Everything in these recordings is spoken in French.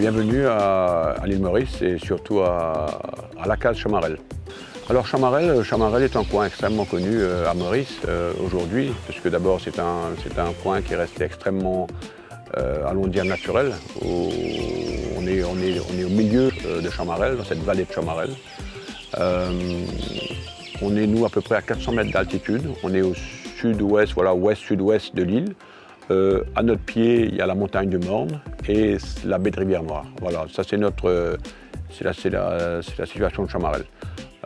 bienvenue à l'île Maurice et surtout à la case Chamarel. Alors Chamarel est un coin extrêmement connu à Maurice aujourd'hui, parce que d'abord c'est un coin qui est resté extrêmement, allons dire, naturel. On est au milieu de Chamarel, dans cette vallée de Chamarel. On est, nous, à peu près à 400 mètres d'altitude. On est au sud-ouest, voilà, ouest-sud-ouest de l'île. À notre pied, il y a la montagne du Morne et la baie de Rivière-Noire. Voilà, ça c'est la situation de Chamarel.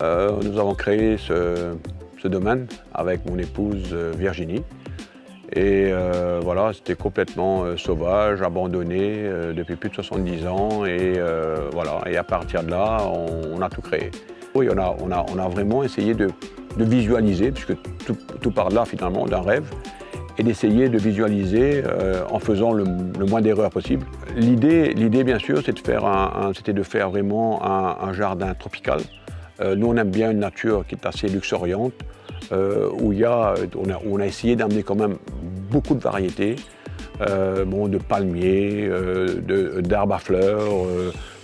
Nous avons créé ce domaine avec mon épouse Virginie. Et voilà, c'était complètement sauvage, abandonné depuis plus de 70 ans. Et voilà, et à partir de là, on a tout créé. Oui, on a vraiment essayé de visualiser, puisque tout part de là finalement, d'un rêve, et d'essayer de visualiser en faisant le moins d'erreurs possible. L'idée bien sûr, c'était de faire vraiment un jardin tropical. Nous, on aime bien une nature qui est assez luxuriante, où on a essayé d'amener quand même beaucoup de variétés, de palmiers, d'arbres à fleurs,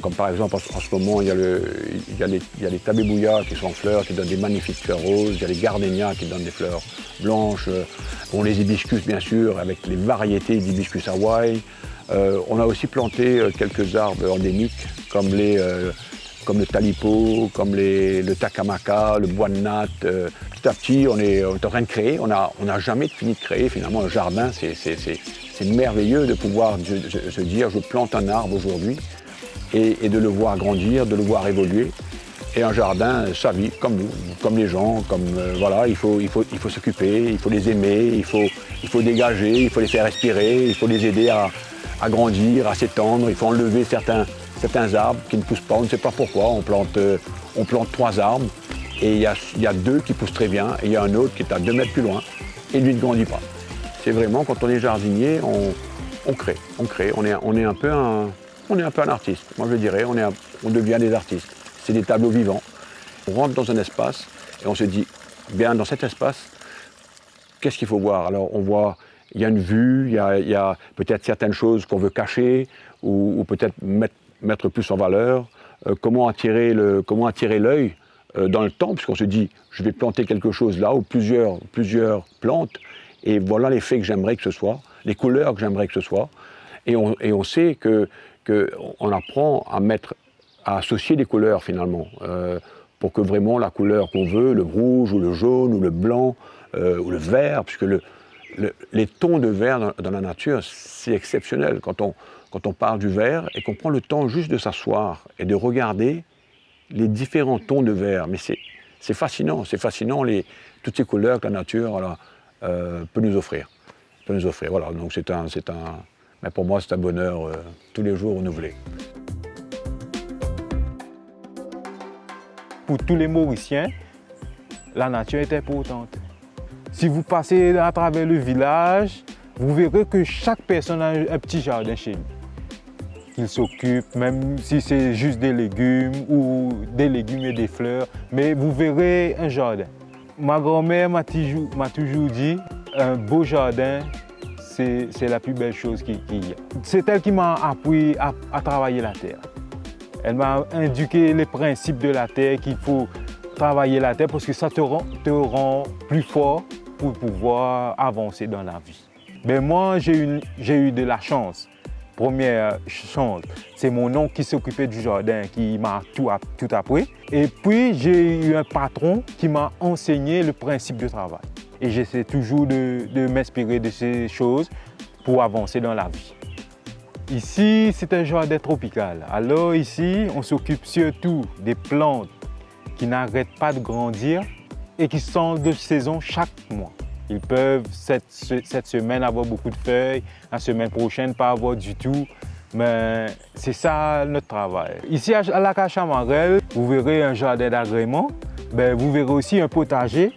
comme par exemple en ce moment il y a les tabébouillas qui sont en fleurs, qui donnent des magnifiques fleurs roses, il y a les gardénias qui donnent des fleurs blanches, les hibiscus bien sûr, avec les variétés d'hibiscus Hawaï. On a aussi planté quelques arbres endémiques comme le talipo, comme le takamaka, le bois de natte. Petit à petit, on est en train de créer. On n'a jamais fini de créer. Finalement, un jardin, c'est merveilleux de pouvoir se dire je plante un arbre aujourd'hui et de le voir grandir, de le voir évoluer. Et un jardin, ça vit comme nous, comme les gens, voilà, il faut s'occuper, il faut les aimer, il faut dégager, il faut les faire respirer, il faut les aider à grandir, à s'étendre, il faut enlever certains arbres qui ne poussent pas, on ne sait pas pourquoi, on plante 3 arbres et il y a 2 qui poussent très bien et il y a un autre qui est à 2 mètres plus loin et lui ne grandit pas. C'est vraiment, quand on est jardinier, on crée, on est un peu un artiste, moi je dirais, on devient des artistes. C'est des tableaux vivants. On rentre dans un espace et on se dit, bien dans cet espace, qu'est-ce qu'il faut voir? Alors on voit, il y a une vue, il y a peut-être certaines choses qu'on veut cacher ou peut-être mettre plus en valeur, comment attirer l'œil dans le temps, puisqu'on se dit, je vais planter quelque chose là, ou plusieurs plantes, et voilà l'effet que j'aimerais que ce soit, les couleurs que j'aimerais que ce soit, et on sait qu'on apprend à associer des couleurs finalement, pour que vraiment la couleur qu'on veut, le rouge ou le jaune ou le blanc ou le vert, puisque les tons de vert dans la nature, c'est exceptionnel. Quand on parle du vert et qu'on prend le temps juste de s'asseoir et de regarder les différents tons de vert, mais c'est fascinant, toutes ces couleurs que la nature peut nous offrir. Voilà, donc mais pour moi c'est un bonheur tous les jours renouvelé. Pour tous les Mauriciens, la nature est importante. Si vous passez à travers le village, vous verrez que chaque personne a un petit jardin chez lui. Qu'il s'occupe, même si c'est juste des légumes ou des légumes et des fleurs, mais vous verrez un jardin. Ma grand-mère m'a toujours dit, un beau jardin, c'est la plus belle chose qu'il y a. C'est elle qui m'a appris à travailler la terre. Elle m'a indiqué les principes de la terre, qu'il faut travailler la terre parce que ça te rend plus fort pour pouvoir avancer dans la vie. Mais moi, j'ai eu de la chance. Première chance, c'est mon oncle qui s'occupait du jardin, qui m'a tout appris. Et puis, j'ai eu un patron qui m'a enseigné le principe de travail. Et j'essaie toujours de m'inspirer de ces choses pour avancer dans la vie. Ici, c'est un jardin tropical. Alors ici, on s'occupe surtout des plantes qui n'arrêtent pas de grandir et qui sont de saison chaque mois. Ils peuvent cette semaine avoir beaucoup de feuilles, la semaine prochaine pas avoir du tout, mais c'est ça notre travail. Ici à la case Chamarel, vous verrez un jardin d'agrément, vous verrez aussi un potager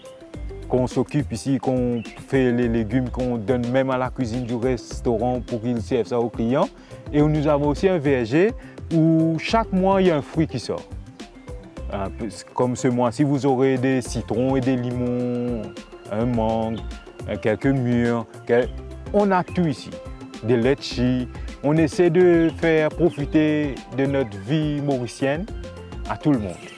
qu'on s'occupe ici, qu'on fait les légumes, qu'on donne même à la cuisine du restaurant pour qu'ils servent ça aux clients. Et nous avons aussi un verger où chaque mois il y a un fruit qui sort. Comme ce mois-ci, vous aurez des citrons et des limons, un mangue, quelques mûres. On a tout ici. Des litchis, on essaie de faire profiter de notre vie mauricienne à tout le monde.